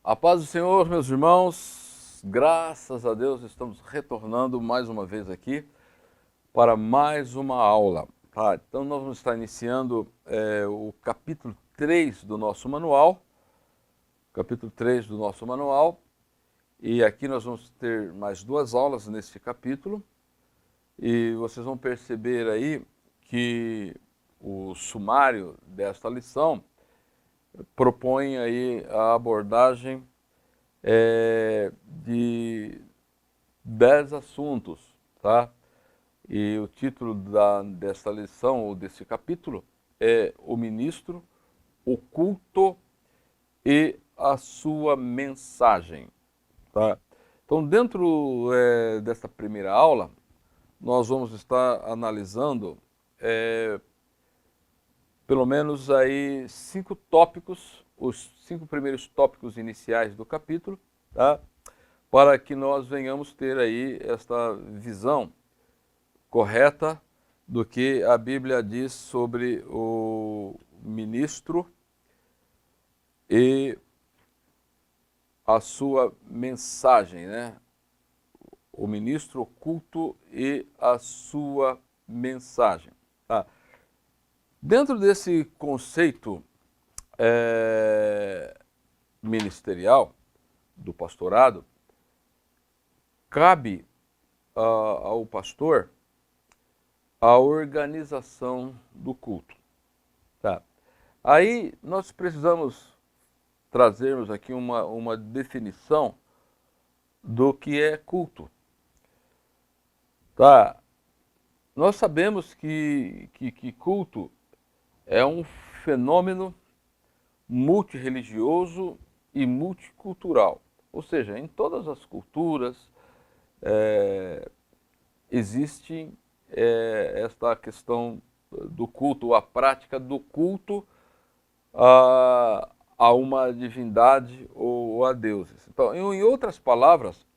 A paz do Senhor, meus irmãos, graças a Deus estamos retornando mais uma vez aqui para mais uma aula. Tá? Então nós vamos estar iniciando o capítulo 3 do nosso manual, e aqui nós vamos ter mais duas aulas nesse capítulo, e vocês vão perceber aí que o sumário desta lição propõe aí a abordagem de 10 assuntos, tá? E o título dessa lição, ou desse capítulo, é O Ministro, o Culto e a Sua Mensagem, tá? Então, dentro dessa primeira aula, nós vamos estar analisando pelo menos aí 5 tópicos, os 5 primeiros tópicos iniciais do capítulo, tá? Para que nós venhamos ter aí esta visão correta do que a Bíblia diz sobre o ministro e a sua mensagem, né? O ministro, o culto e a sua mensagem. Tá? Dentro desse conceito ministerial do pastorado, cabe ao pastor a organização do culto. Tá? Aí nós precisamos trazermos aqui uma definição do que é culto. Tá? Nós sabemos que culto é um fenômeno multirreligioso e multicultural. Ou seja, em todas as culturas existe esta questão do culto, a prática do culto a uma divindade ou a deuses. Então, em outras palavras,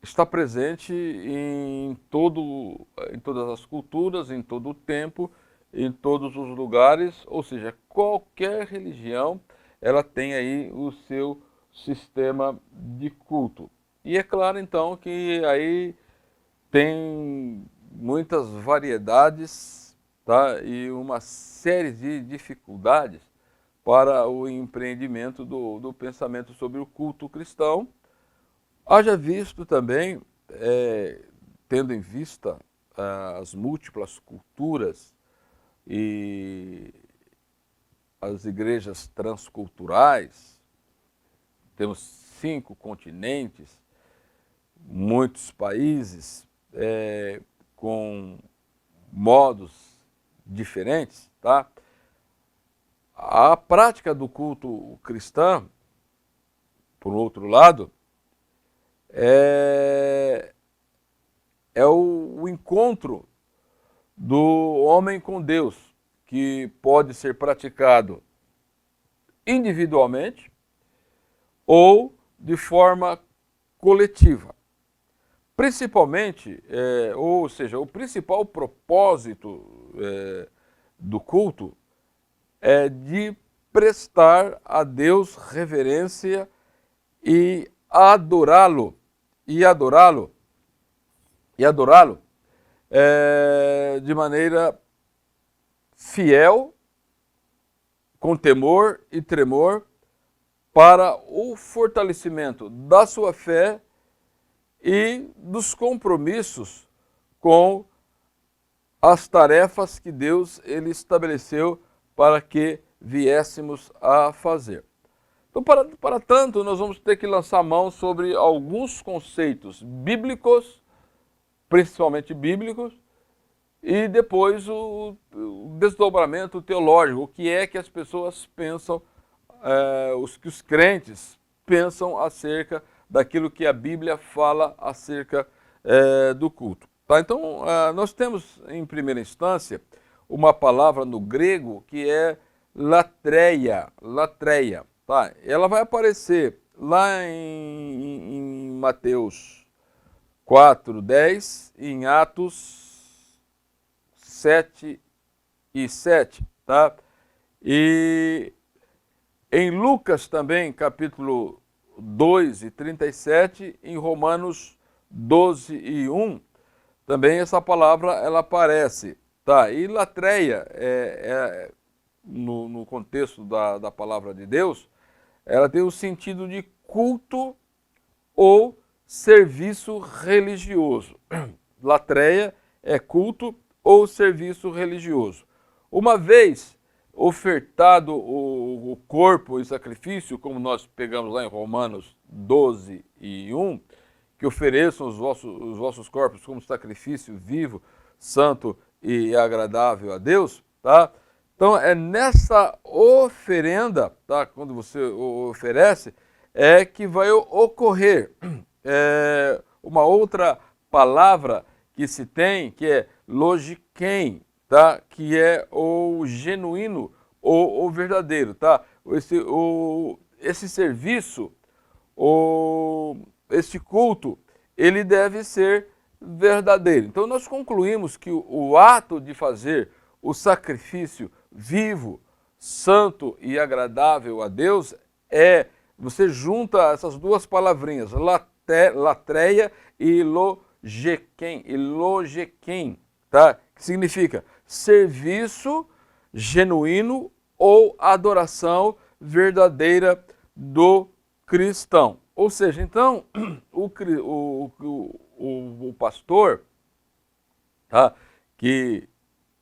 está presente em todas as culturas, em todo o tempo, em todos os lugares, ou seja, qualquer religião, ela tem aí o seu sistema de culto. E é claro, então, que aí tem muitas variedades, tá? E uma série de dificuldades para o empreendimento do pensamento sobre o culto cristão. Haja visto também, tendo em vista as múltiplas culturas e as igrejas transculturais, temos 5 continentes, muitos países com modos diferentes, tá? A prática do culto cristão, por outro lado, é o encontro do homem com Deus, que pode ser praticado individualmente ou de forma coletiva. Principalmente, ou seja, o principal propósito do culto é de prestar a Deus reverência e adorá-lo, de maneira fiel, com temor e tremor, para o fortalecimento da sua fé e dos compromissos com as tarefas que Deus ele estabeleceu para que viéssemos a fazer. Então, para tanto, nós vamos ter que lançar mão sobre alguns conceitos bíblicos, principalmente bíblicos, e depois o desdobramento teológico, o que é que as pessoas pensam, que os crentes pensam acerca daquilo que a Bíblia fala acerca do culto. Tá? Então, nós temos em primeira instância uma palavra no grego que é latreia. Tá? Ela vai aparecer lá em Mateus 4:10, em Atos 7:7, tá? E Em Lucas também, capítulo 2 e 37, em Romanos 12 e 1, também essa palavra ela aparece. Tá? E latreia, no contexto da palavra de Deus, ela tem o sentido de culto ou serviço religioso. Latreia é culto ou serviço religioso. Uma vez ofertado o corpo e sacrifício, como nós pegamos lá em Romanos 12 e 1, que ofereçam os vossos corpos como sacrifício vivo, santo e agradável a Deus, tá? Então é nessa oferenda, tá? Quando você oferece, é que vai ocorrer uma outra palavra que se tem, que é logiquem, tá? Que é o genuíno ou o verdadeiro, tá? Esse serviço, este culto, ele deve ser verdadeiro. Então nós concluímos que o ato de fazer o sacrifício vivo, santo e agradável a Deus você junta essas duas palavrinhas, latreia e logequem, tá? Que significa serviço genuíno ou adoração verdadeira do cristão. Ou seja, então, o pastor, tá? que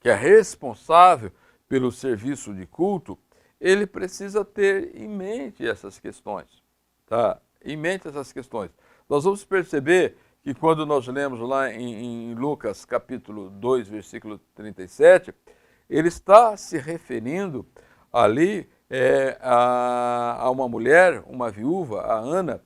é responsável pelo serviço de culto, ele precisa ter em mente essas questões, tá? Em mente essas questões. Nós vamos perceber que quando nós lemos lá em Lucas capítulo 2, versículo 37, ele está se referindo ali a uma mulher, uma viúva, a Ana,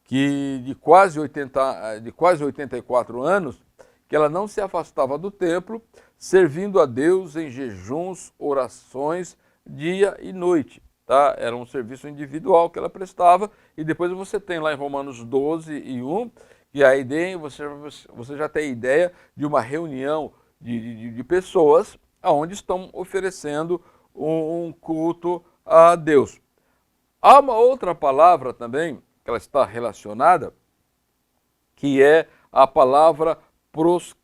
que de quase 84 anos, que ela não se afastava do templo, servindo a Deus em jejuns, orações, dia e noite. Tá? Era um serviço individual que ela prestava, e depois você tem lá em Romanos 12 e 1, que a ideia, você já tem a ideia de uma reunião de pessoas onde estão oferecendo um culto a Deus. Há uma outra palavra também, que ela está relacionada, que é a palavra prosquenoé.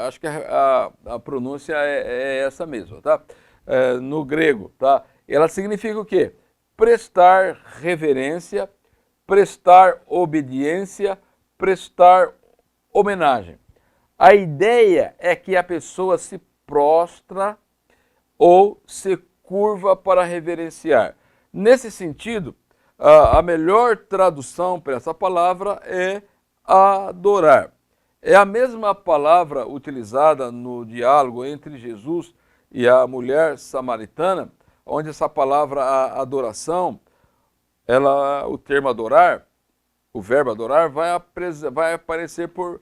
Acho que a pronúncia é essa mesmo, tá? No grego, tá? Ela significa o quê? Prestar reverência, prestar obediência, prestar homenagem. A ideia é que a pessoa se prostra ou se curva para reverenciar. Nesse sentido, a melhor tradução para essa palavra é adorar. É a mesma palavra utilizada no diálogo entre Jesus e a mulher samaritana, onde essa palavra adoração, o termo adorar, o verbo adorar, vai aparecer por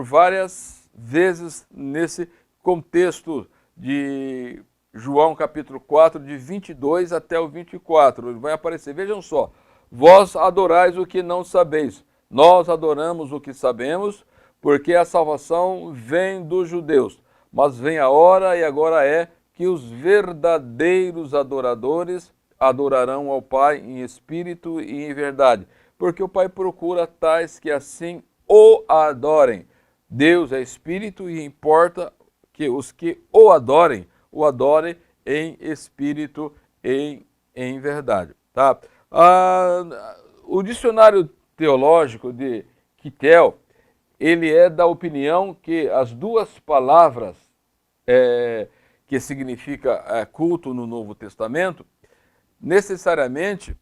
várias vezes nesse contexto de João capítulo 4, de 22 até o 24. Ele vai aparecer, vejam só, vós adorais o que não sabeis, nós adoramos o que sabemos, porque a salvação vem dos judeus. Mas vem a hora, e agora é, que os verdadeiros adoradores adorarão ao Pai em espírito e em verdade, porque o Pai procura tais que assim o adorem. Deus é espírito e importa que os que o adorem em espírito e em verdade. Tá? O dicionário teológico de Kittel, ele é da opinião que as duas palavras que significa culto no Novo Testamento, necessariamente,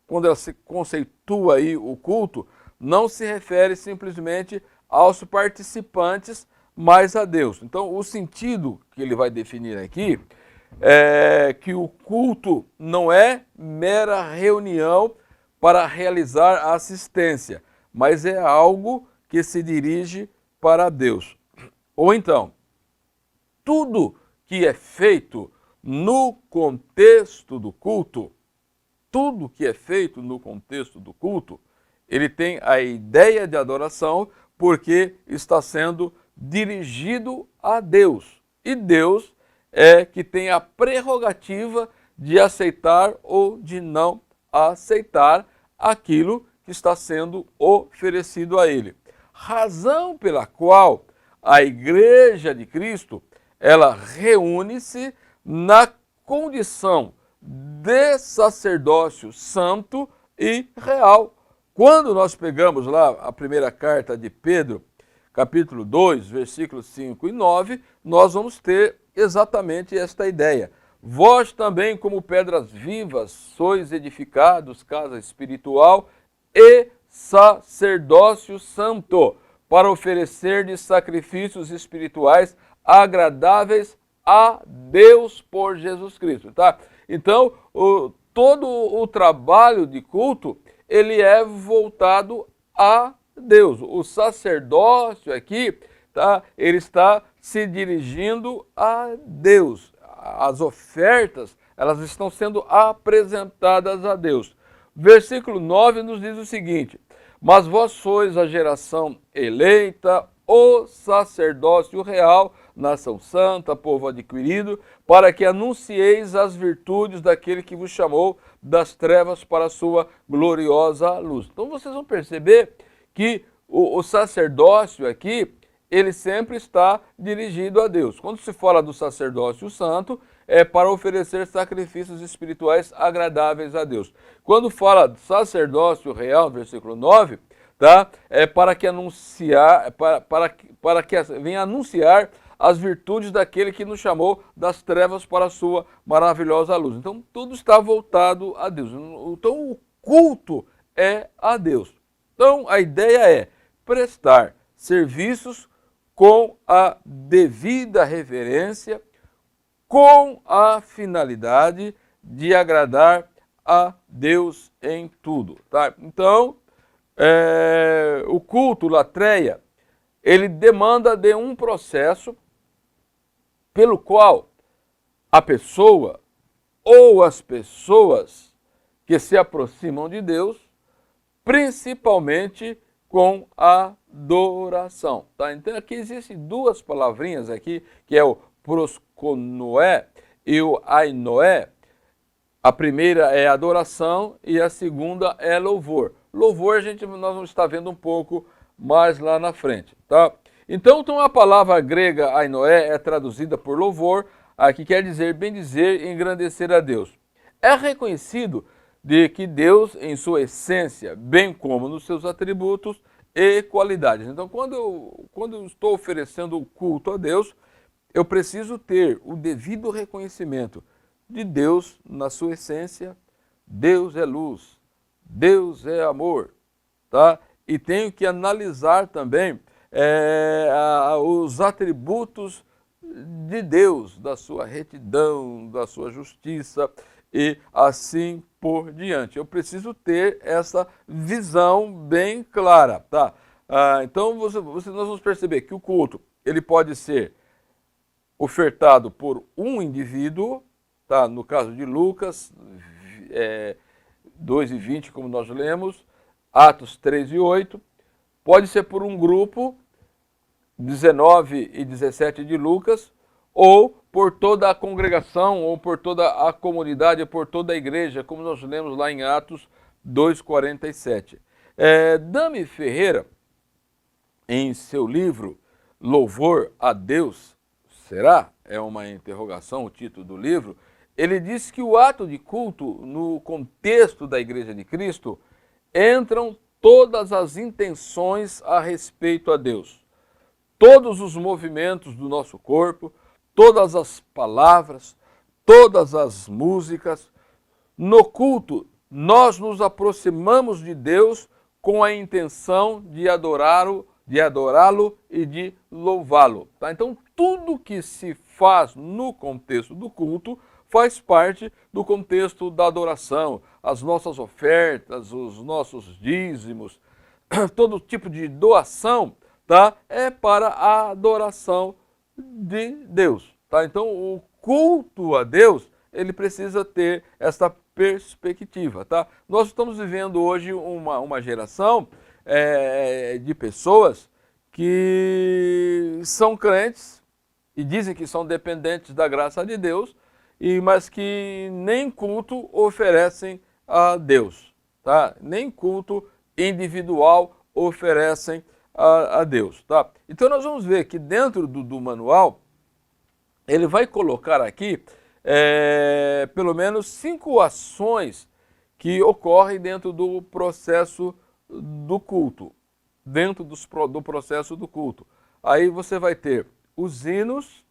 quando ela se conceitua aí o culto, não se refere simplesmente aos participantes, mas a Deus. Então, o sentido que ele vai definir aqui é que o culto não é mera reunião para realizar a assistência, mas é algo que se dirige para Deus. Ou então, tudo que é feito no contexto do culto, ele tem a ideia de adoração porque está sendo dirigido a Deus. E Deus é que tem a prerrogativa de aceitar ou de não aceitar aquilo que está sendo oferecido a ele. Razão pela qual a Igreja de Cristo, ela reúne-se na condição de sacerdócio santo e real. Quando nós pegamos lá a primeira carta de Pedro, capítulo 2, versículos 5 e 9, nós vamos ter exatamente esta ideia. Vós também, como pedras vivas, sois edificados, casa espiritual e sacerdócio santo, para oferecerdes sacrifícios espirituais agradáveis a Deus por Jesus Cristo, tá? Então, todo o trabalho de culto, ele é voltado a Deus. O sacerdócio aqui, tá? Ele está se dirigindo a Deus. As ofertas, elas estão sendo apresentadas a Deus. Versículo 9 nos diz o seguinte: mas vós sois a geração eleita, o sacerdócio real, nação santa, povo adquirido, para que anuncieis as virtudes daquele que vos chamou das trevas para a sua gloriosa luz. Então vocês vão perceber que o sacerdócio aqui, ele sempre está dirigido a Deus. Quando se fala do sacerdócio santo, é para oferecer sacrifícios espirituais agradáveis a Deus. Quando fala do sacerdócio real, versículo 9, tá? É para que anunciar, para que venha anunciar as virtudes daquele que nos chamou das trevas para a sua maravilhosa luz. Então, tudo está voltado a Deus. Então, o culto é a Deus. Então, a ideia é prestar serviços com a devida reverência, com a finalidade de agradar a Deus em tudo, tá? Então, o culto, latreia, ele demanda de um processo pelo qual a pessoa ou as pessoas que se aproximam de Deus, principalmente com a adoração, tá? Então aqui existem duas palavrinhas aqui, que é o prosconoé e o ainoé. A primeira é adoração e a segunda é louvor. Louvor nós vamos estar vendo um pouco mais lá na frente, tá? Então a palavra grega ainoé é traduzida por louvor, aqui quer dizer bendizer e engrandecer a Deus. É reconhecido de que Deus, em sua essência, bem como nos seus atributos e qualidades. Então, quando eu estou oferecendo o culto a Deus, eu preciso ter o devido reconhecimento de Deus na sua essência. Deus é luz, Deus é amor, tá? E tenho que analisar também os atributos de Deus, da sua retidão, da sua justiça e assim por diante. Eu preciso ter essa visão bem clara, tá? Então nós vamos perceber que o culto, ele pode ser ofertado por um indivíduo, tá? No caso de Lucas 2:20, como nós lemos, Atos 3:8, pode ser por um grupo, 19 e 17 de Lucas, ou por toda a congregação, ou por toda a comunidade, ou por toda a igreja, como nós lemos lá em Atos 2:47. Dami Ferreira, em seu livro Louvor a Deus, será? É uma interrogação o título do livro. Ele diz que o ato de culto, no contexto da Igreja de Cristo, entram todas as intenções a respeito a Deus. Todos os movimentos do nosso corpo, todas as palavras, todas as músicas. No culto, nós nos aproximamos de Deus com a intenção de adorá-lo e de louvá-lo. Tá? Então, tudo que se faz no contexto do culto faz parte do contexto da adoração. As nossas ofertas, os nossos dízimos, todo tipo de doação, tá? É para a adoração de Deus. Tá? Então, o culto a Deus, ele precisa ter essa perspectiva. Tá? Nós estamos vivendo hoje uma geração de pessoas que são crentes e dizem que são dependentes da graça de Deus, mas que nem culto oferecem a Deus, tá? Nem culto individual oferecem a Deus, tá? Então nós vamos ver que dentro do manual, ele vai colocar aqui pelo menos 5 ações que ocorrem dentro do processo do culto, dentro do processo do culto. Aí você vai ter os hinos,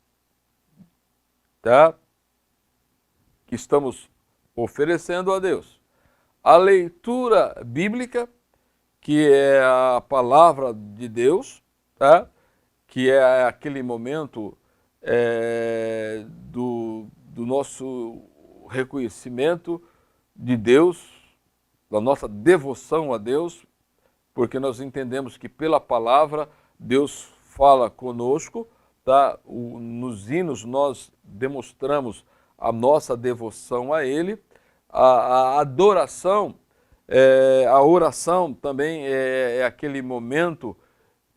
tá? Que estamos oferecendo a Deus. A leitura bíblica, que é a palavra de Deus, tá? Que é aquele momento do nosso reconhecimento de Deus, da nossa devoção a Deus, porque nós entendemos que pela palavra Deus fala conosco, tá? Nos hinos nós demonstramos a nossa devoção a Ele, a adoração, a oração também é aquele momento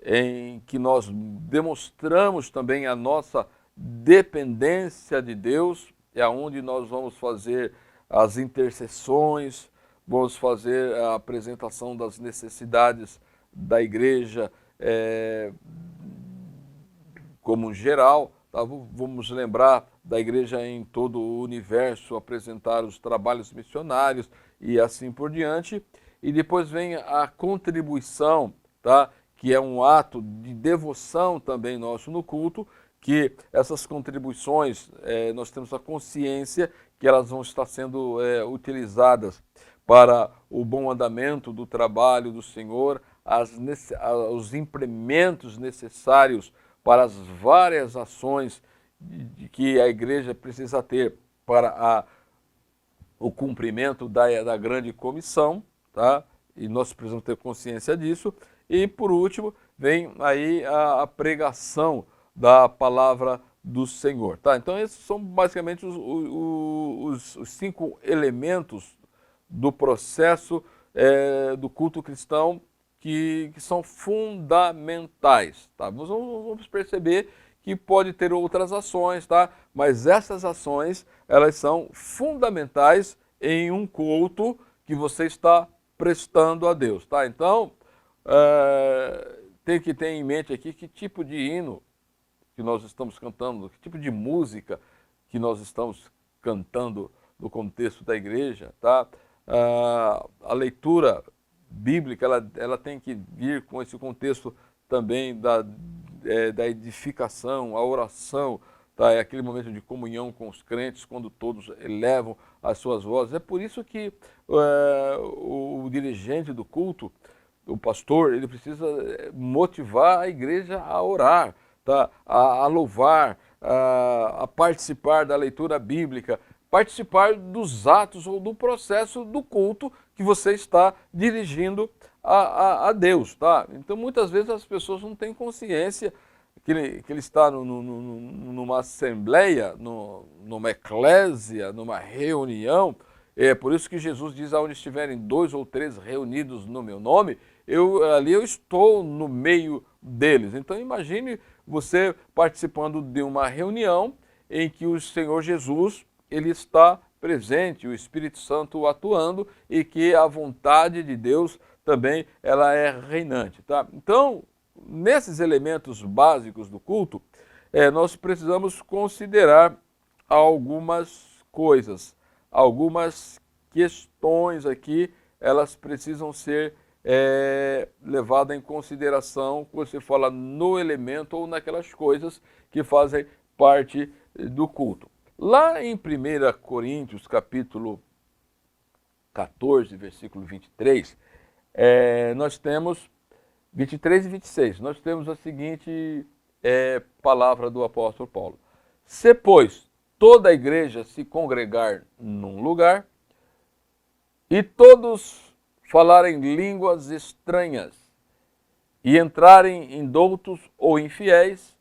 em que nós demonstramos também a nossa dependência de Deus, é onde nós vamos fazer as intercessões, vamos fazer a apresentação das necessidades da igreja como geral, tá? Vamos lembrar da igreja em todo o universo, apresentar os trabalhos missionários e assim por diante. E depois vem a contribuição, tá? Que é um ato de devoção também nosso no culto, que essas contribuições, nós temos a consciência que elas vão estar sendo utilizadas para o bom andamento do trabalho do Senhor, os implementos necessários para as várias ações que a igreja precisa ter para o cumprimento da grande comissão, tá? E nós precisamos ter consciência disso. E por último, vem aí a pregação da palavra do Senhor, tá? Então esses são basicamente os 5 elementos do processo do culto cristão que são fundamentais, tá? Nós vamos perceber que pode ter outras ações, tá? Mas essas ações, elas são fundamentais em um culto que você está prestando a Deus, tá? Então, tem que ter em mente aqui que tipo de hino que nós estamos cantando, que tipo de música que nós estamos cantando no contexto da igreja, tá? A leitura bíblica, ela tem que vir com esse contexto também da edificação, a oração, tá? É aquele momento de comunhão com os crentes, quando todos elevam as suas vozes. É por isso que o dirigente do culto, o pastor, ele precisa motivar a igreja a orar, tá? A louvar, a participar da leitura bíblica, participar dos atos ou do processo do culto que você está dirigindo a Deus, tá? Então, muitas vezes as pessoas não têm consciência que ele está numa assembleia, numa eclésia, numa reunião. É por isso que Jesus diz: aonde estiverem 2 ou 3 reunidos no meu nome, ali eu estou no meio deles. Então imagine você participando de uma reunião em que o Senhor Jesus ele está presente, o Espírito Santo atuando, e que a vontade de Deus também ela é reinante, tá? Então, nesses elementos básicos do culto, nós precisamos considerar algumas coisas, algumas questões aqui, elas precisam ser levadas em consideração quando você fala no elemento ou naquelas coisas que fazem parte do culto. Lá em 1 Coríntios, capítulo 14, versículo 23, nós temos 23 e 26, nós temos a seguinte palavra do apóstolo Paulo: se, pois, toda a igreja se congregar num lugar, e todos falarem línguas estranhas, e entrarem em doutos ou infiéis,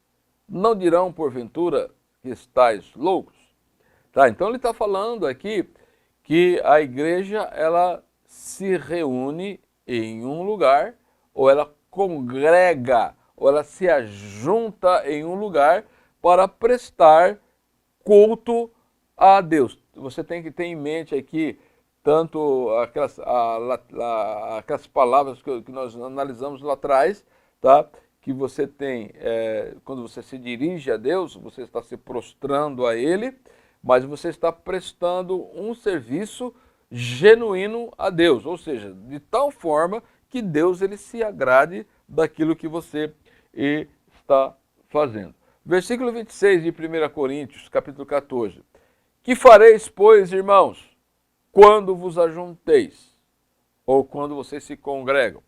não dirão, porventura, que estáis loucos? Tá, então ele está falando aqui que a igreja ela se reúne em um lugar, ou ela congrega ou ela se ajunta em um lugar para prestar culto a Deus. Você tem que ter em mente aqui tanto aquelas palavras que nós analisamos lá atrás, tá? Que você tem, quando você se dirige a Deus, você está se prostrando a Ele, mas você está prestando um serviço genuíno a Deus, ou seja, de tal forma que Deus ele se agrade daquilo que você está fazendo. Versículo 26 de 1 Coríntios, capítulo 14. Que fareis, pois, irmãos, quando vos ajunteis, ou quando vocês se congregam?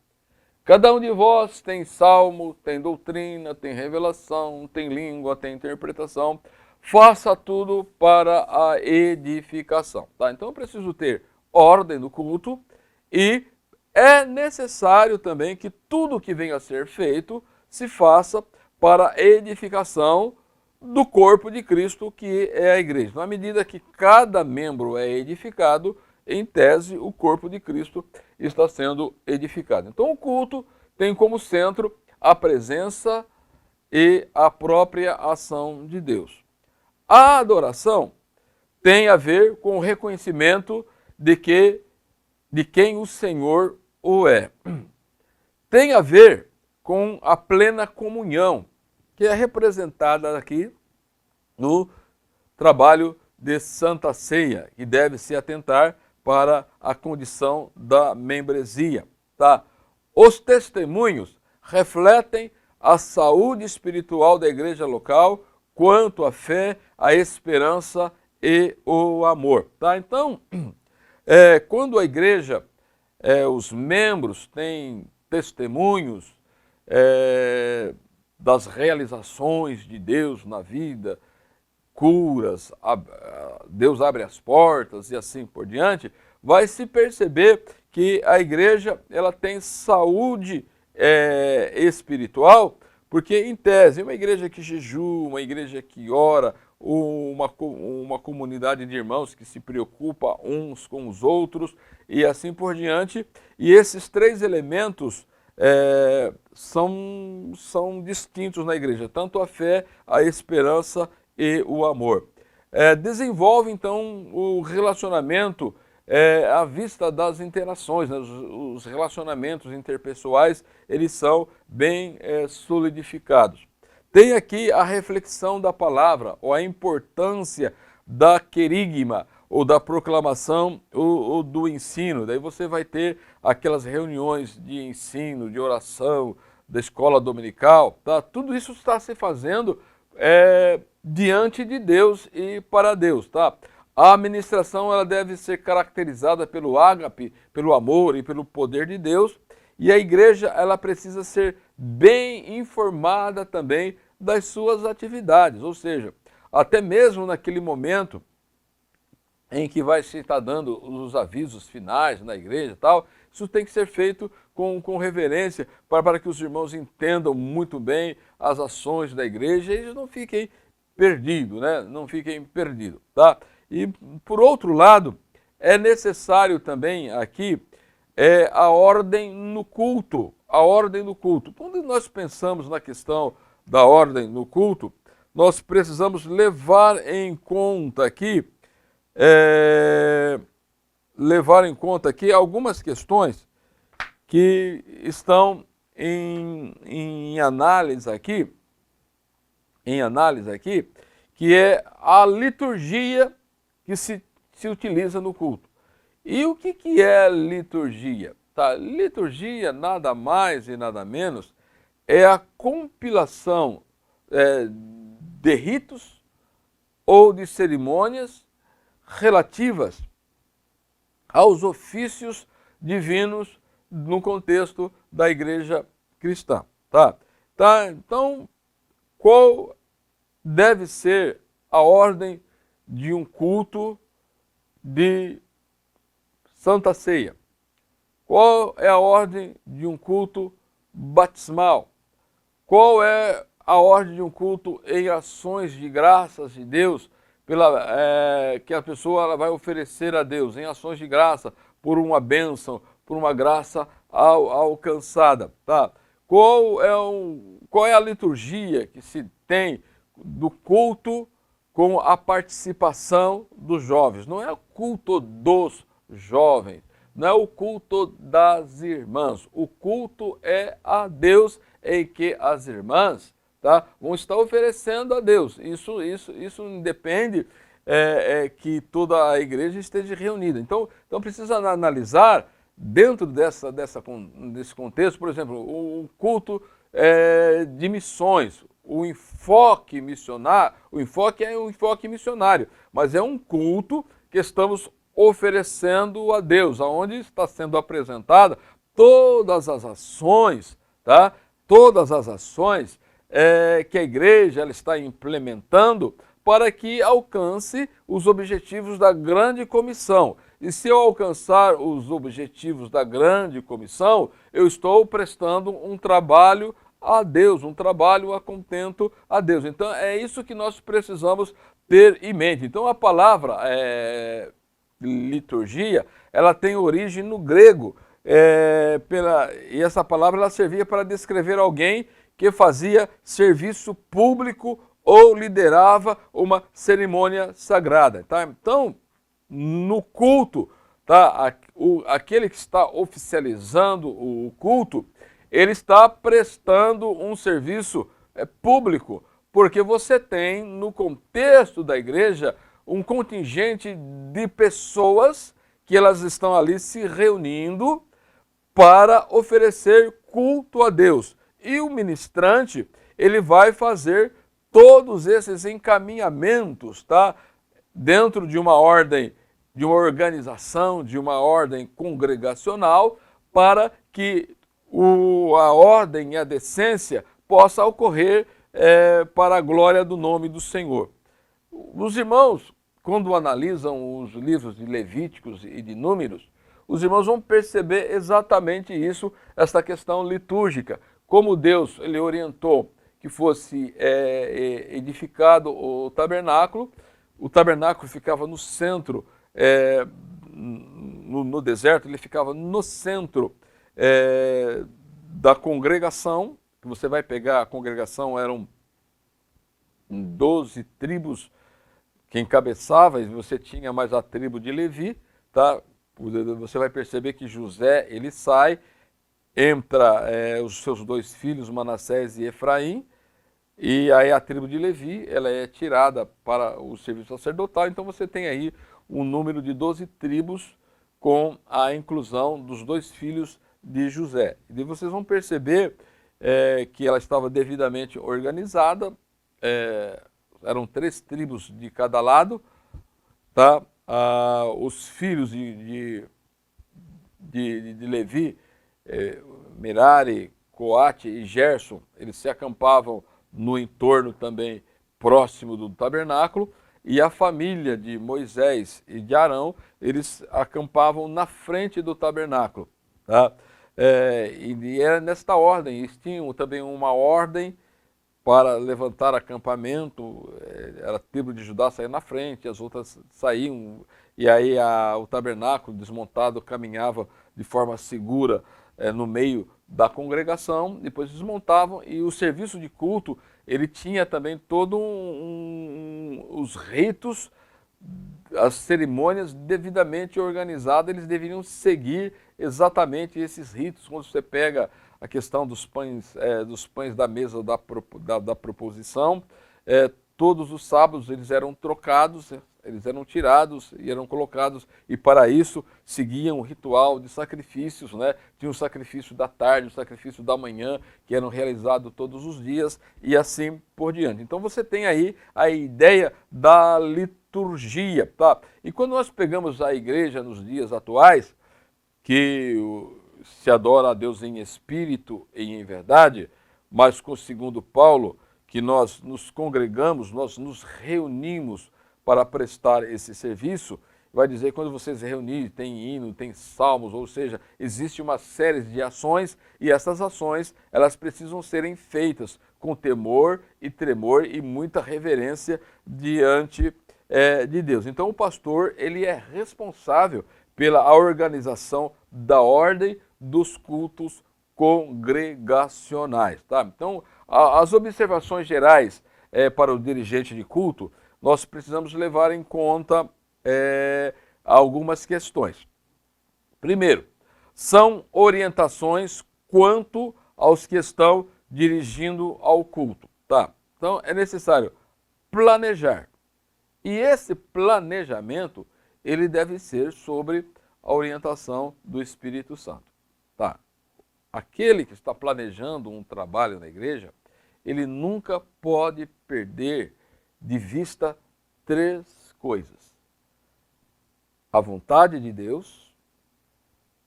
Cada um de vós tem salmo, tem doutrina, tem revelação, tem língua, tem interpretação. Faça tudo para a edificação. Tá? Então eu preciso ter ordem no culto e é necessário também que tudo que venha a ser feito se faça para a edificação do corpo de Cristo, que é a igreja. Na medida que cada membro é edificado, em tese, o corpo de Cristo está sendo edificado. Então o culto tem como centro a presença e a própria ação de Deus. A adoração tem a ver com o reconhecimento de quem o Senhor o é. Tem a ver com a plena comunhão, que é representada aqui no trabalho de Santa Ceia, e deve se atentar para a condição da membresia. Tá? Os testemunhos refletem a saúde espiritual da igreja local quanto à fé, a esperança e o amor. Tá? Então, quando a igreja, os membros têm testemunhos das realizações de Deus na vida, curas, Deus abre as portas e assim por diante, vai se perceber que a igreja ela tem saúde espiritual, porque em tese, uma igreja que jejua, uma igreja que ora, uma comunidade de irmãos que se preocupa uns com os outros e assim por diante, e esses três elementos são distintos na igreja, tanto a fé, a esperança e o amor. Desenvolve então o relacionamento à vista das interações, né? Os relacionamentos interpessoais, eles são bem solidificados. Tem aqui a reflexão da palavra, ou a importância da querigma, ou da proclamação, ou do ensino. Daí você vai ter aquelas reuniões de ensino, de oração, da escola dominical, tá? Tudo isso está se fazendo diante de Deus e para Deus, tá? A administração ela deve ser caracterizada pelo ágape, pelo amor e pelo poder de Deus, e a igreja ela precisa ser bem informada também das suas atividades, ou seja, até mesmo naquele momento em que vai se estar dando os avisos finais na igreja e tal, isso tem que ser feito com reverência para que os irmãos entendam muito bem as ações da igreja e eles não fiquem perdidos, né? Não fiquem perdidos, tá? E, por outro lado, é necessário também aqui a ordem no culto, a ordem no culto. Quando nós pensamos na questão da ordem no culto, nós precisamos levar em conta aqui algumas questões que estão em análise aqui, que é a liturgia que se utiliza no culto. E o que é liturgia? Tá? Liturgia nada mais e nada menos é a compilação de ritos ou de cerimônias relativas aos ofícios divinos no contexto da igreja cristã. Tá? Então, qual deve ser a ordem de um culto de Santa Ceia? Qual é a ordem de um culto batismal? Qual é a ordem de um culto em ações de graças de Deus, que a pessoa ela vai oferecer a Deus, em ações de graça, por uma bênção, por uma graça alcançada? Tá? qual é a liturgia que se tem do culto com a participação dos jovens? Não é o culto dos jovens, não é o culto das irmãs. O culto é a Deus em que as irmãs, tá, vão estar oferecendo a Deus. Isso independe que toda a igreja esteja reunida. Então precisa analisar dentro desse contexto, por exemplo, o culto de missões, o enfoque missionário. O enfoque é um enfoque missionário, mas é um culto que estamos oferecendo a Deus, aonde está sendo apresentada todas as ações, tá? Todas as ações que a igreja ela está implementando para que alcance os objetivos da grande comissão. E se eu alcançar os objetivos da grande comissão, eu estou prestando um trabalho a Deus, um trabalho a contento a Deus. Então é isso que nós precisamos ter em mente. Então a palavra liturgia, ela tem origem no grego, e essa palavra ela servia para descrever alguém que fazia serviço público ou liderava uma cerimônia sagrada. Tá? Então, no culto, tá? Aquele que está oficializando o culto, ele está prestando um serviço público, porque você tem no contexto da igreja um contingente de pessoas que elas estão ali se reunindo para oferecer culto a Deus. E o ministrante, ele vai fazer todos esses encaminhamentos, tá? Dentro de uma ordem, de uma organização, de uma ordem congregacional, para que a ordem e a decência possa ocorrer para a glória do nome do Senhor. Os irmãos, quando analisam os livros de Levíticos e de Números, os irmãos vão perceber exatamente isso, essa questão litúrgica. Como Deus ele orientou que fosse edificado o tabernáculo ficava no centro, no deserto, ele ficava no centro da congregação, que você vai pegar, a congregação eram 12 tribos que encabeçava, e você tinha mais a tribo de Levi, tá? Você vai perceber que José, ele sai, entra os seus dois filhos, Manassés e Efraim, e aí a tribo de Levi, ela é tirada para o serviço sacerdotal, então você tem aí um número de 12 tribos com a inclusão dos dois filhos de José. E vocês vão perceber que ela estava devidamente organizada, eram 3 tribos de cada lado, tá? Os filhos de Levi, Merari, Coate e Gerson, eles se acampavam no entorno também próximo do tabernáculo, e a família de Moisés e de Arão, eles acampavam na frente do tabernáculo. Tá? E era nesta ordem, eles tinham também uma ordem para levantar acampamento, a tribo de Judá saía na frente, as outras saíam, e aí o tabernáculo desmontado caminhava de forma segura no meio da congregação, depois desmontavam, e o serviço de culto, ele tinha também todo os ritos, as cerimônias devidamente organizadas, eles deveriam seguir exatamente esses ritos. Quando você pega a questão dos pães da mesa da proposição, todos os sábados eles eram trocados, eles eram tirados e eram colocados, e para isso seguiam o ritual de sacrifícios, né? Tinha o sacrifício da tarde, o sacrifício da manhã, que eram realizados todos os dias, e assim por diante. Então você tem aí a ideia da liturgia, tá? E quando nós pegamos a igreja nos dias atuais, que se adora a Deus em espírito e em verdade, mas segundo Paulo, que nós nos congregamos, nós nos reunimos para prestar esse serviço, vai dizer que quando vocês se reunirem, tem hino, tem salmos, ou seja, existe uma série de ações, e essas ações, elas precisam serem feitas com temor e tremor e muita reverência diante de Deus. Então o pastor, ele é responsável pela organização da ordem dos cultos congregacionais. Tá? Então, as observações gerais para o dirigente de culto, nós precisamos levar em conta algumas questões. Primeiro, são orientações quanto aos que estão dirigindo ao culto. Tá? Então, é necessário planejar. E esse planejamento, ele deve ser sobre a orientação do Espírito Santo. Tá? Aquele que está planejando um trabalho na igreja, ele nunca pode perder de vista três coisas: a vontade de Deus,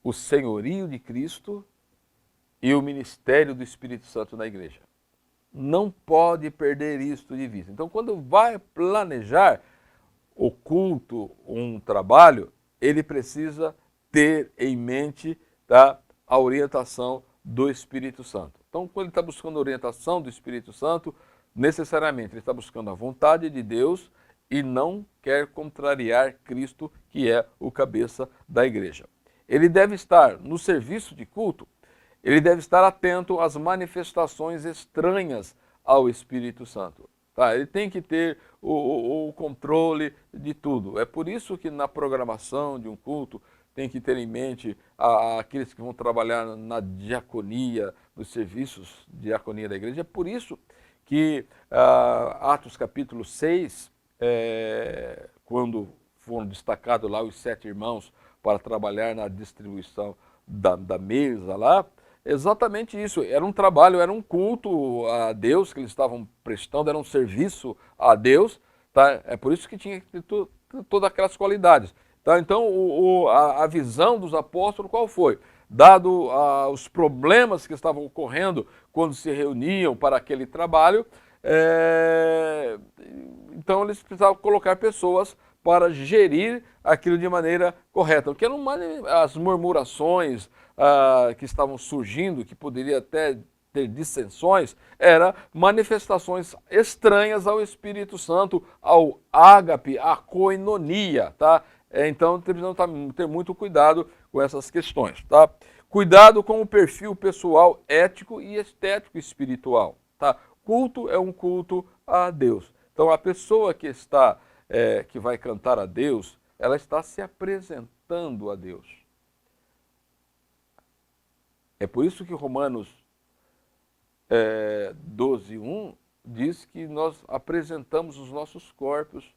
o senhorio de Cristo e o ministério do Espírito Santo na igreja. Não pode perder isto de vista. Então, quando vai planejar o culto, um trabalho, ele precisa ter em mente, tá, a orientação do Espírito Santo. Então, quando ele está buscando a orientação do Espírito Santo, necessariamente ele está buscando a vontade de Deus e não quer contrariar Cristo, que é o cabeça da igreja. Ele deve estar no serviço de culto, ele deve estar atento às manifestações estranhas ao Espírito Santo. Tá? Ele tem que ter o controle de tudo. É por isso que na programação de um culto tem que ter em mente aqueles que vão trabalhar na diaconia, nos serviços de diaconia da igreja. É por isso que Atos capítulo 6, quando foram destacados lá os 7 irmãos para trabalhar na distribuição da mesa lá, exatamente isso, era um trabalho, era um culto a Deus que eles estavam prestando, era um serviço a Deus, tá? É por isso que tinha que ter todas aquelas qualidades. Tá? Então, a visão dos apóstolos qual foi? Dado os problemas que estavam ocorrendo quando se reuniam para aquele trabalho, então eles precisavam colocar pessoas para gerir aquilo de maneira correta. Porque eram as murmurações que estavam surgindo, que poderia até ter dissensões, eram manifestações estranhas ao Espírito Santo, ao ágape, à koinonia, tá? Então, precisamos ter muito cuidado com essas questões, tá? Cuidado com o perfil pessoal, ético e estético espiritual, tá? Culto é um culto a Deus. Então, a pessoa que está, que vai cantar a Deus, ela está se apresentando a Deus. É por isso que Romanos 12:1 diz que nós apresentamos os nossos corpos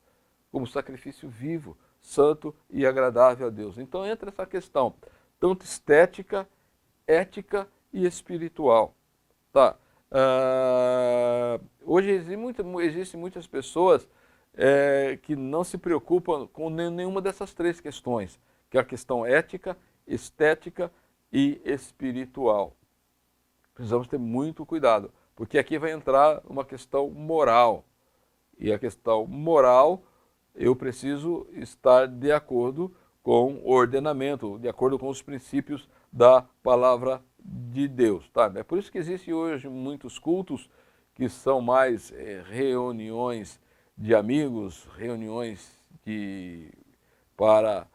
como sacrifício vivo, santo e agradável a Deus. Então entra essa questão, tanto estética, ética e espiritual. Tá? Hoje existem muitas pessoas que não se preocupam com nenhuma dessas três questões, que é a questão ética, estética e espiritual. Precisamos ter muito cuidado, porque aqui vai entrar uma questão moral. E a questão moral, eu preciso estar de acordo com o ordenamento, de acordo com os princípios da palavra de Deus. Tá? É por isso que existem hoje muitos cultos que são mais reuniões de amigos, reuniões para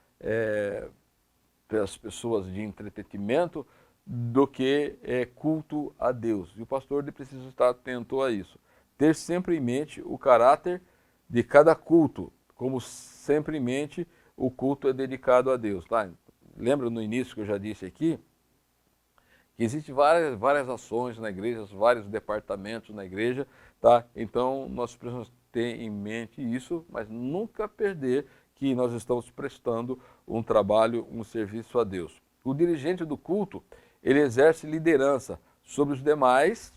as pessoas de entretenimento, do que culto a Deus. E o pastor precisa estar atento a isso. Ter sempre em mente o caráter de cada culto, como sempre em mente o culto é dedicado a Deus. Tá? Lembra no início que eu já disse aqui, que existem várias ações na igreja, vários departamentos na igreja, tá? Então nós precisamos ter em mente isso, mas nunca perder que nós estamos prestando um trabalho, um serviço a Deus. O dirigente do culto, ele exerce liderança sobre os demais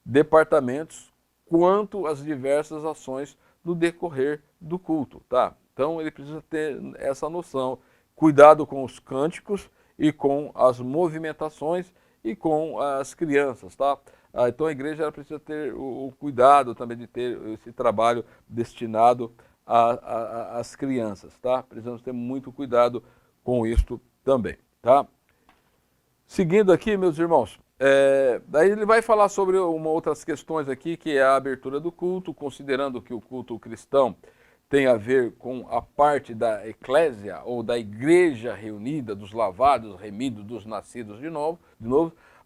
departamentos quanto às diversas ações no decorrer do culto, tá? Então ele precisa ter essa noção, cuidado com os cânticos e com as movimentações e com as crianças, tá? Então a igreja ela precisa ter o cuidado também de ter esse trabalho destinado às crianças, tá? Precisamos ter muito cuidado com isto também, tá? Seguindo aqui, meus irmãos, daí ele vai falar sobre outras questões aqui, que é a abertura do culto, considerando que o culto cristão tem a ver com a parte da eclésia, ou da igreja reunida, dos lavados, remidos, dos nascidos de novo,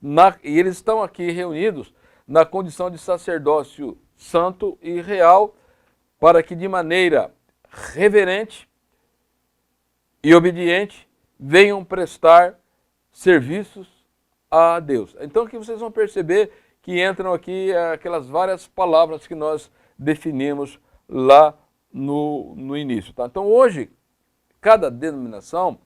E eles estão aqui reunidos na condição de sacerdócio santo e real, para que de maneira reverente e obediente venham prestar serviços a Deus. Então aqui vocês vão perceber que entram aqui aquelas várias palavras que nós definimos lá no início. Tá? Então hoje, cada denominação,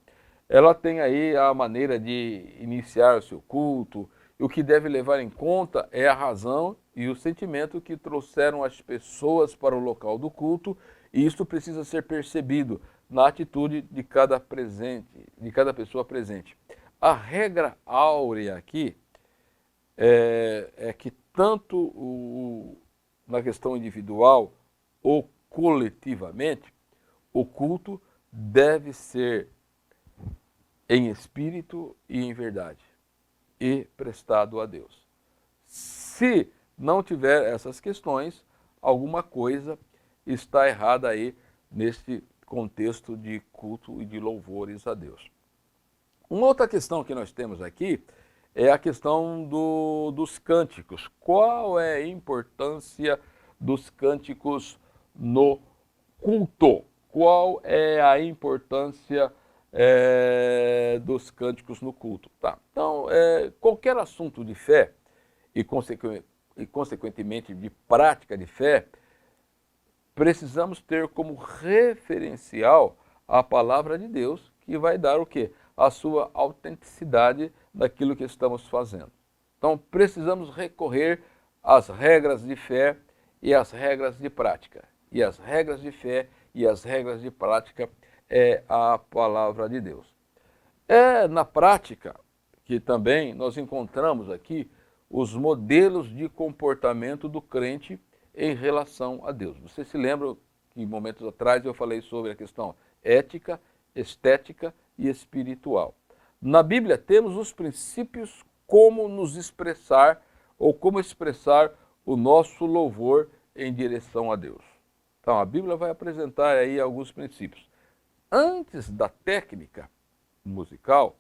ela tem aí a maneira de iniciar o seu culto, e o que deve levar em conta é a razão e o sentimento que trouxeram as pessoas para o local do culto, e isso precisa ser percebido na atitude de cada pessoa presente. A regra áurea aqui é que tanto na questão individual ou coletivamente, o culto deve ser em espírito e em verdade, e prestado a Deus. Se não tiver essas questões, alguma coisa está errada aí neste contexto de culto e de louvores a Deus. Uma outra questão que nós temos aqui é a questão dos cânticos. Qual é a importância dos cânticos no culto? Qual é a importância dos cânticos no culto? Tá. Então, qualquer assunto de fé e, consequentemente, de prática de fé, precisamos ter como referencial a palavra de Deus, que vai dar o quê? A sua autenticidade daquilo que estamos fazendo. Então, precisamos recorrer às regras de fé e às regras de prática. E as regras de fé e as regras de prática é a palavra de Deus. É na prática que também nós encontramos aqui os modelos de comportamento do crente em relação a Deus. Você se lembra que em momentos atrás eu falei sobre a questão ética, estética e espiritual. Na Bíblia temos os princípios como nos expressar ou como expressar o nosso louvor em direção a Deus. Então a Bíblia vai apresentar aí alguns princípios. Antes da técnica musical,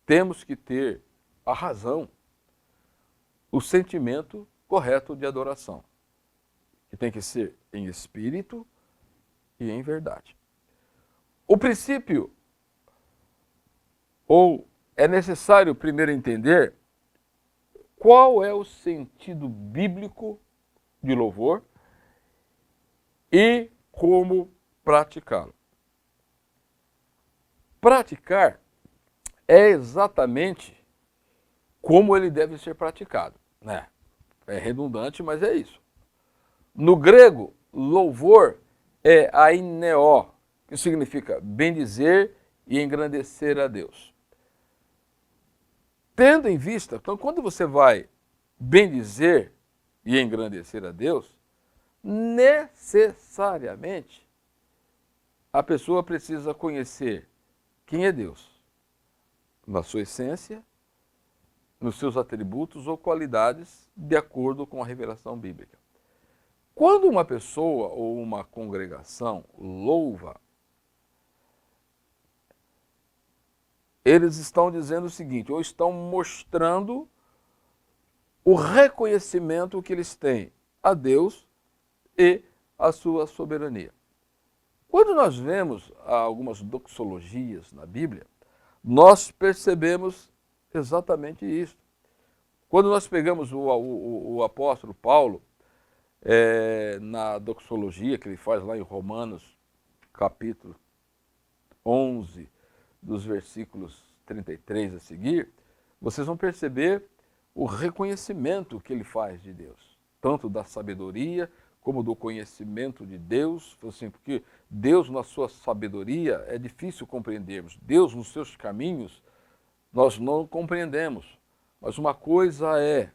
temos que ter a razão, o sentimento correto de adoração, que tem que ser em espírito e em verdade. O princípio, ou é necessário primeiro entender qual é o sentido bíblico de louvor e como praticá-lo. Praticar é exatamente como ele deve ser praticado, né? É redundante, mas é isso. No grego, louvor é aineó, que significa bendizer e engrandecer a Deus. Tendo em vista, então, quando você vai bendizer e engrandecer a Deus, necessariamente a pessoa precisa conhecer quem é Deus, na sua essência, nos seus atributos ou qualidades, de acordo com a revelação bíblica. Quando uma pessoa ou uma congregação louva, eles estão dizendo o seguinte, ou estão mostrando o reconhecimento que eles têm a Deus e a sua soberania. Quando nós vemos algumas doxologias na Bíblia, nós percebemos exatamente isso. Quando nós pegamos o apóstolo Paulo, na doxologia que ele faz lá em Romanos, capítulo 11, dos versículos 33 a seguir, vocês vão perceber o reconhecimento que ele faz de Deus, tanto da sabedoria como do conhecimento de Deus, assim, porque Deus na sua sabedoria é difícil compreendermos, Deus nos seus caminhos nós não compreendemos, mas uma coisa é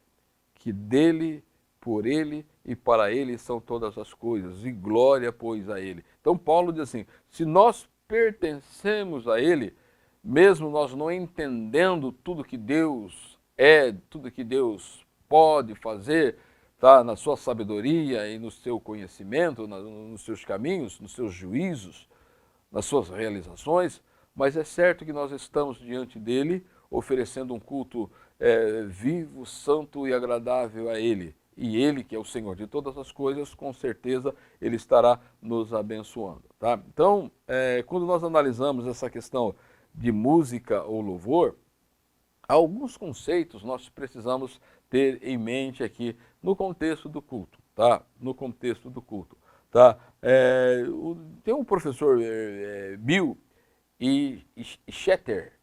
que dele, por ele e para ele são todas as coisas, e glória, pois, a ele. Então Paulo diz assim, se nós pertencemos a ele, mesmo nós não entendendo tudo que Deus é, tudo que Deus pode fazer, tá, na sua sabedoria e no seu conhecimento, nos seus caminhos, nos seus juízos, nas suas realizações, mas é certo que nós estamos diante dele, oferecendo um culto vivo, santo e agradável a Ele. E Ele, que é o Senhor de todas as coisas, com certeza Ele estará nos abençoando. Tá? Então, quando nós analisamos essa questão de música ou louvor, alguns conceitos nós precisamos ter em mente aqui no contexto do culto, tá? No contexto do culto, tá? Tem um professor, Bill Schetter,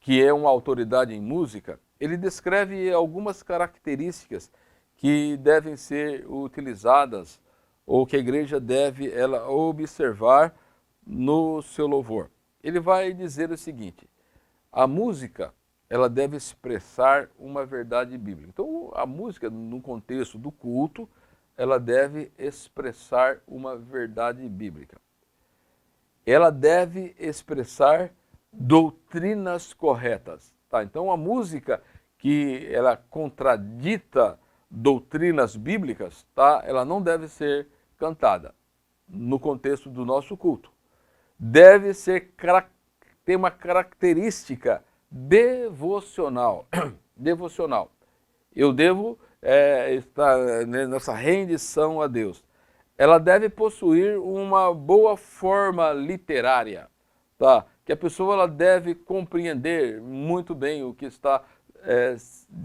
que é uma autoridade em música. Ele descreve algumas características que devem ser utilizadas ou que a igreja deve observar no seu louvor. Ele vai dizer o seguinte: a música, ela deve expressar uma verdade bíblica. Então, a música, no contexto do culto, ela deve expressar uma verdade bíblica. Ela deve expressar doutrinas corretas. Tá? Então, a música que ela contradita doutrinas bíblicas, tá? Ela não deve ser cantada no contexto do nosso culto. Deve ser tem uma característica devocional. Devocional. Eu devo estar nessa rendição a Deus. Ela deve possuir uma boa forma literária, tá? Que a pessoa ela deve compreender muito bem o que está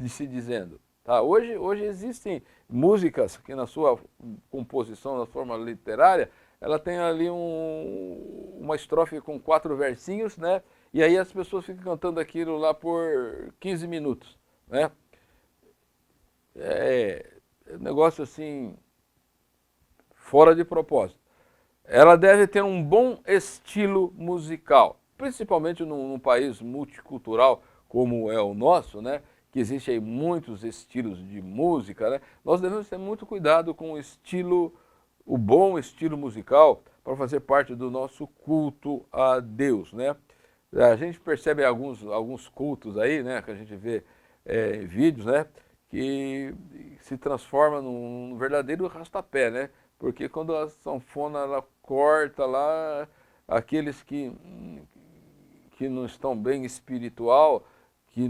se dizendo. Tá? Hoje existem músicas que na sua composição, na forma literária, ela tem ali uma estrofe com 4 versinhos, né? E aí as pessoas ficam cantando aquilo lá por 15 minutos, né? Um negócio assim, fora de propósito. Ela deve ter um bom estilo musical, principalmente num país multicultural como é o nosso, né? Que existe aí muitos estilos de música, né? Nós devemos ter muito cuidado com o bom estilo musical para fazer parte do nosso culto a Deus, né? A gente percebe alguns cultos aí, né? Que a gente vê em vídeos, né? Que se transforma num verdadeiro arrastapé, né? Porque quando a sanfona ela corta lá, aqueles que não estão bem espiritual, que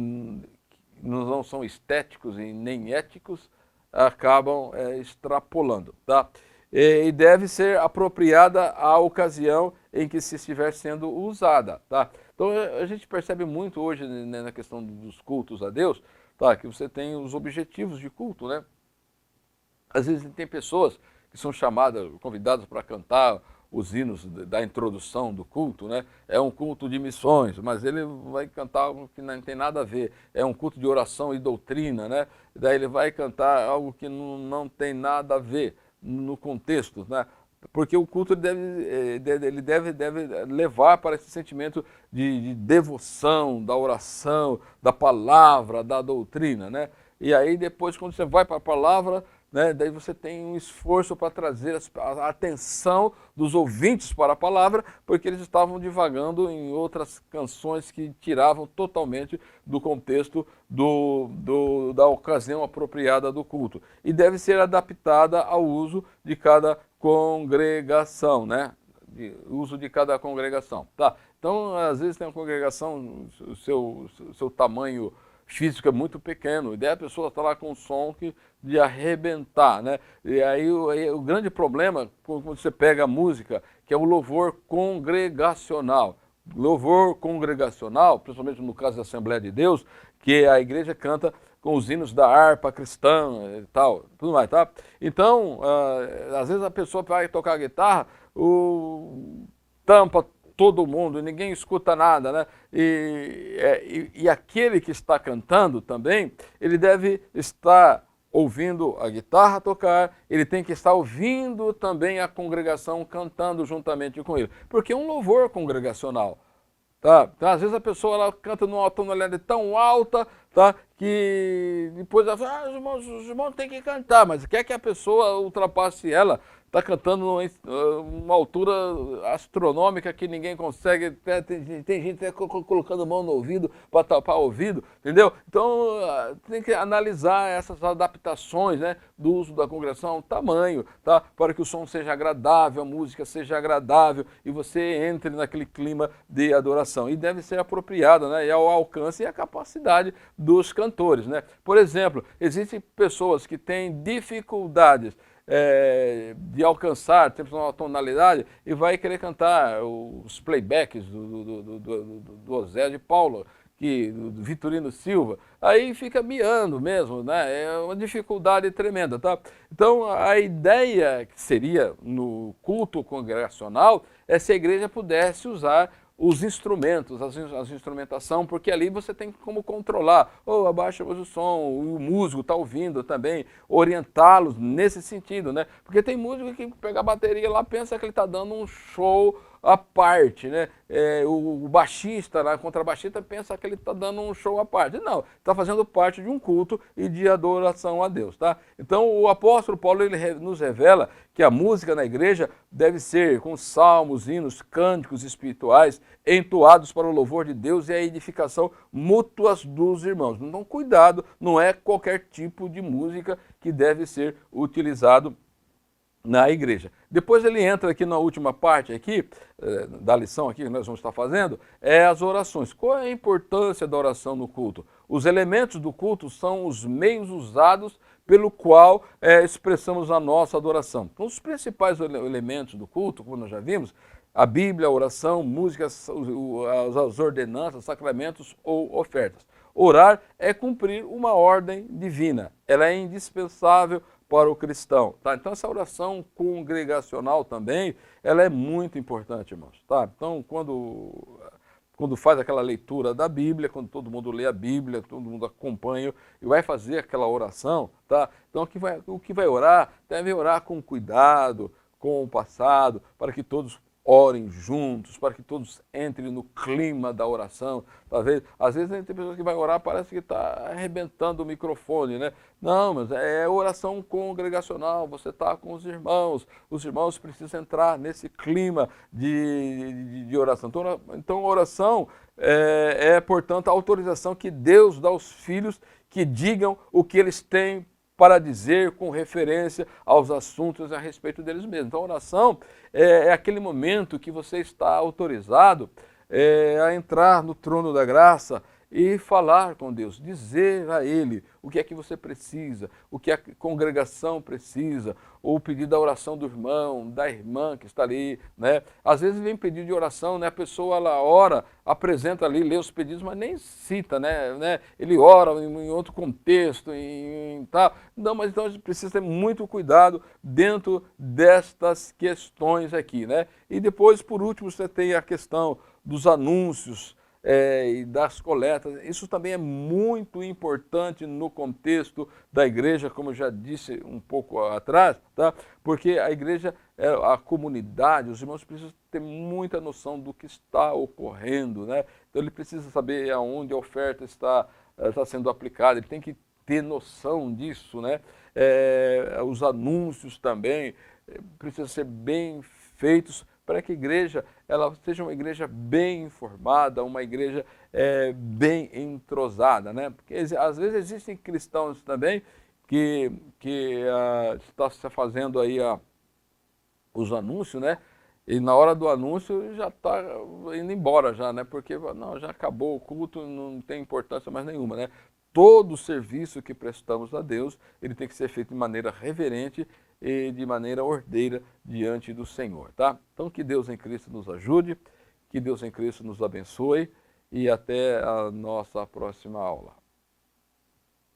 não são estéticos e nem éticos, acabam extrapolando, tá? E deve ser apropriada à ocasião em que se estiver sendo usada, tá? Então a gente percebe muito hoje, né, na questão dos cultos a Deus, tá? Que você tem os objetivos de culto, né? Às vezes tem pessoas que são chamadas, convidadas para cantar os hinos da introdução do culto, né? É um culto de missões, mas ele vai cantar algo que não tem nada a ver. É um culto de oração e doutrina, né? Daí ele vai cantar algo que não tem nada a ver no contexto, né? Porque o culto deve levar para esse sentimento de devoção, da oração, da palavra, da doutrina, né? E aí depois, quando você vai para a palavra, né, daí você tem um esforço para trazer a atenção dos ouvintes para a palavra, porque eles estavam divagando em outras canções que tiravam totalmente do contexto da ocasião apropriada do culto. E deve ser adaptada ao uso de cada congregação, né? Uso de cada congregação. Tá? Então, às vezes tem uma congregação, o seu tamanho físico é muito pequeno, e daí a pessoa está lá com um som de arrebentar, né? E aí o grande problema, quando você pega a música, que é o louvor congregacional. Louvor congregacional, principalmente no caso da Assembleia de Deus, que a igreja canta com os hinos da harpa cristã e tal, tudo mais, tá? Então, às vezes a pessoa vai tocar guitarra, tampa todo mundo, ninguém escuta nada, né? E aquele que está cantando também, ele deve estar ouvindo a guitarra tocar, ele tem que estar ouvindo também a congregação cantando juntamente com ele, porque é um louvor congregacional. Tá? Então, às vezes a pessoa ela canta numa tonalidade tão alta, tá? Que depois ela fala, os irmãos têm que cantar, mas quer que a pessoa ultrapasse ela, está cantando uma altura astronômica que ninguém consegue, tem gente até colocando mão no ouvido para tapar o ouvido, entendeu? Então tem que analisar essas adaptações, né, do uso da congregação, tamanho, tá? Para que o som seja agradável, a música seja agradável e você entre naquele clima de adoração. E deve ser apropriada, né, e ao alcance e à capacidade dos cantores, né? Por exemplo, existem pessoas que têm dificuldades de alcançar, temos uma tonalidade, e vai querer cantar os playbacks do Osé de Paulo, do Vitorino Silva, aí fica miando mesmo, né? É uma dificuldade tremenda, tá? Então a ideia que seria no culto congregacional é se a igreja pudesse usar os instrumentos, as instrumentação, porque ali você tem como controlar, abaixa o som, o músico está ouvindo também, orientá-los nesse sentido, né? Porque tem músico que pega a bateria lá, pensa que ele está dando um show à parte, né? O baixista, o contrabaixista, pensa que ele está dando um show à parte. Não, está fazendo parte de um culto e de adoração a Deus, tá? Então o apóstolo Paulo ele nos revela que a música na igreja deve ser com salmos, hinos, cânticos espirituais, entoados para o louvor de Deus e a edificação mútuas dos irmãos. Então cuidado, não é qualquer tipo de música que deve ser utilizado na igreja. Depois ele entra aqui na última parte aqui, da lição aqui que nós vamos estar fazendo, é as orações. Qual é a importância da oração no culto? Os elementos do culto são os meios usados pelo qual expressamos a nossa adoração. Então os principais elementos do culto, como nós já vimos, a Bíblia, a oração, músicas, as ordenanças, sacramentos ou ofertas. Orar é cumprir uma ordem divina. Ela é indispensável para o cristão, tá? Então essa oração congregacional também, ela é muito importante, irmãos, tá? Então quando faz aquela leitura da Bíblia, quando todo mundo lê a Bíblia, todo mundo acompanha e vai fazer aquela oração, tá? Então o que vai orar, deve orar com cuidado, com o passado, para que todos orem juntos, para que todos entrem no clima da oração. Às vezes tem pessoas que vai orar, parece que está arrebentando o microfone, né? Não, mas é oração congregacional, você está com os irmãos precisam entrar nesse clima de oração. Então oração portanto, a autorização que Deus dá aos filhos que digam o que eles têm para dizer com referência aos assuntos a respeito deles mesmos. Então a oração é aquele momento que você está autorizado a entrar no trono da graça e falar com Deus, dizer a Ele o que é que você precisa, o que a congregação precisa, ou pedir da oração do irmão, da irmã que está ali, né? Às vezes vem pedido de oração, né? A pessoa ela ora, apresenta ali, lê os pedidos, mas nem cita, né? Ele ora em outro contexto, tal. Não, mas então a gente precisa ter muito cuidado dentro destas questões aqui, né? E depois, por último, você tem a questão dos anúncios, e das coletas. Isso também é muito importante no contexto da igreja, como eu já disse um pouco atrás, tá? Porque a igreja, a comunidade, os irmãos precisam ter muita noção do que está ocorrendo, né? Então ele precisa saber aonde a oferta está sendo aplicada, ele tem que ter noção disso, né? Os anúncios também precisam ser bem feitos para que a igreja ela seja uma igreja bem informada, uma igreja bem entrosada, né? Porque às vezes existem cristãos também que estão se fazendo aí os anúncios, né? E na hora do anúncio já está indo embora já, né? Porque não, já acabou o culto, não tem importância mais nenhuma, né? Todo o serviço que prestamos a Deus, ele tem que ser feito de maneira reverente e de maneira ordeira diante do Senhor, tá? Então que Deus em Cristo nos ajude, que Deus em Cristo nos abençoe e até a nossa próxima aula.